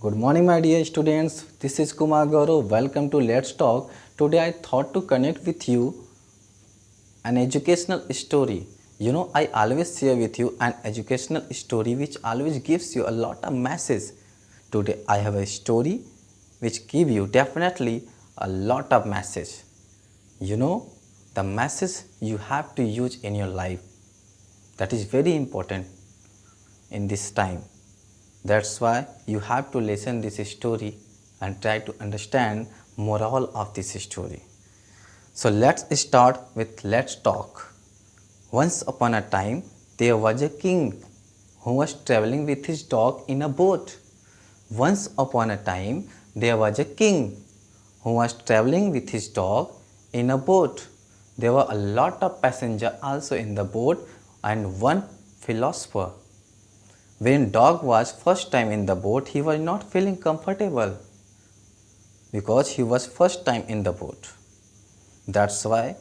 Good morning, my dear students. This is Kumar Gaurav. Welcome to Let's Talk. Today, I thought to connect with you an educational story. I always share with you an educational story which always gives you a lot of message. Today, I have a story which give you definitely a lot of message. You know, the message you have to use in your life. That is very important in this time. That's why you have to listen this story and try to understand moral of this story. So let's start with let's talk. Once upon a time there was a king who was traveling with his dog in a boat. Once upon a time there was a king who was traveling with his dog in a boat. There were a lot of passengers also in the boat and one philosopher. When dog was first time in the boat, he was not feeling comfortable because he was first time in the boat. That's why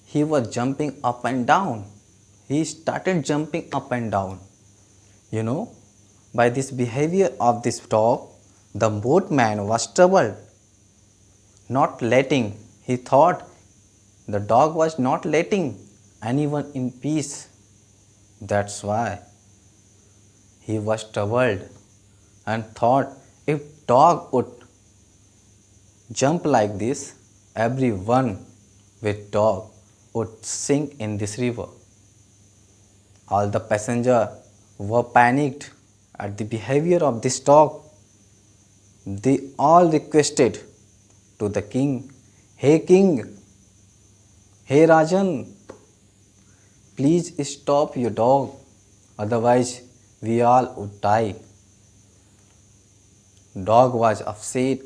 he was jumping up and down. He started jumping up and down. By this behavior of this dog, the boatman was troubled, not letting. He thought the dog was not letting anyone in peace. That's why he was troubled and thought if dog would jump like this, everyone with dog would sink in this river. All the passengers were panicked at the behavior of this dog. They all requested to the king, "Hey king, hey Rajan, please stop your dog, otherwise we all would die." Dog was upset.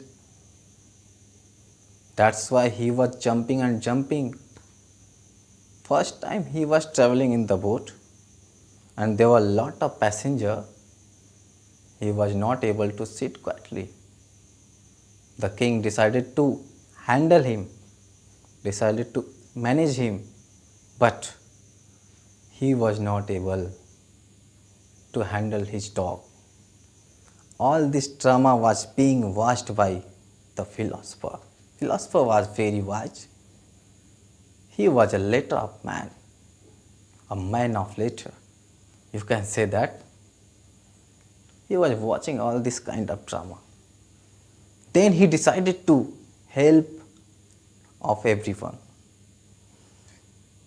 That's why he was jumping and jumping. First time he was traveling in the boat and there were a lot of passengers. He was not able to sit quietly. The king decided to handle him, decided to manage him, but he was not able to handle his dog. All this drama was being watched by the philosopher. Philosopher was very wise. He was a letter of man, a man of letter. You can say that. He was watching all this kind of drama. Then he decided to help of everyone.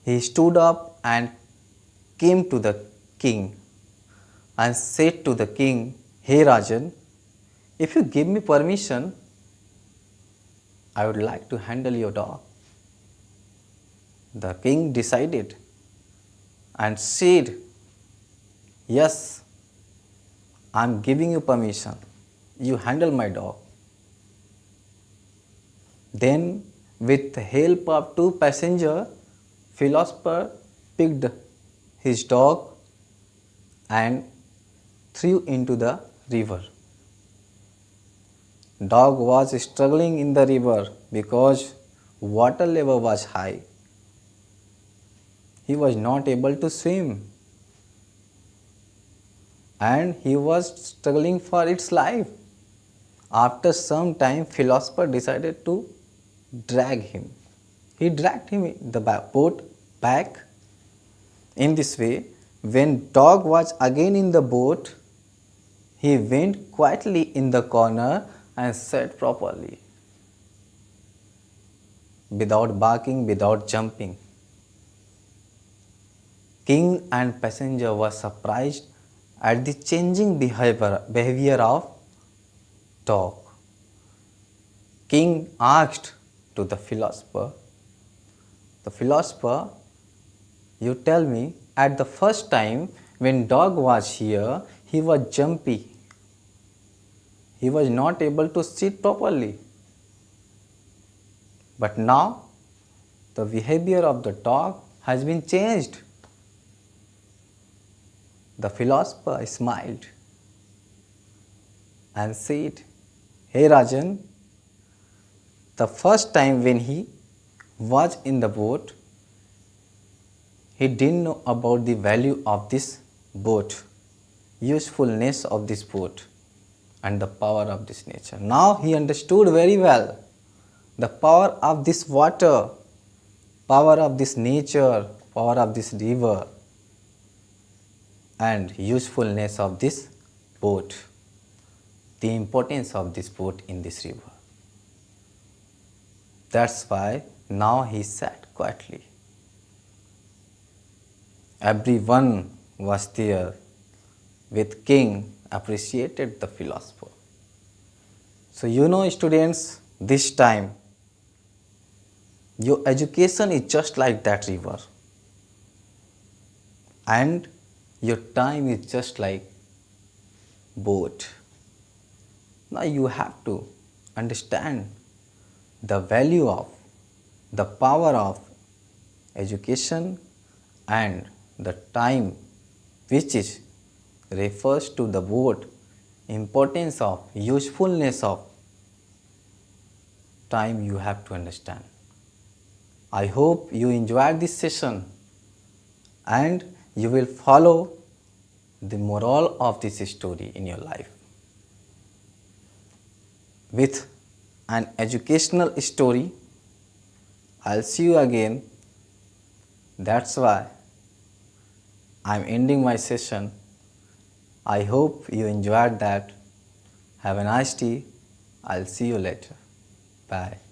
He stood up and came to the king and said to the king, "Hey Rajan, if you give me permission, I would like to handle your dog." The king decided and said, "Yes, I am giving you permission. You handle my dog." Then, with the help of two passengers, philosopher picked his dog and threw into the river. Dog was struggling in the river because water level was high. He was not able to swim and he was struggling for its life. After some time, philosopher decided to drag him. He dragged him in the boat back. In this way, when dog was again in the boat, he went quietly in the corner and sat properly, without barking, without jumping. King and passenger were surprised at the changing behavior of dog. King asked to the philosopher, "You tell me, at the first time when dog was here, he was jumpy. He was not able to sit properly. But now the behavior of the dog has been changed." The philosopher smiled and said, "Hey Rajan, the first time when he was in the boat, he didn't know about the value of this boat, usefulness of this boat. and the power of this nature. Now he understood very well the power of this water, power of this nature, power of this river, and usefulness of this boat, the importance of this boat in this river. That's why now he sat quietly. Everyone was there with king appreciated the philosopher. So you know students, this time your education is just like that river and your time is just like boat. Now you have to understand the value of, the power of education and the time which is refers to the boat, importance of, usefulness of time you have to understand. I hope you enjoyed this session and you will follow the moral of this story in your life. With an educational story, I'll see you again. That's why I'm ending my session. I hope you enjoyed that. Have a nice day. I'll see you later. Bye.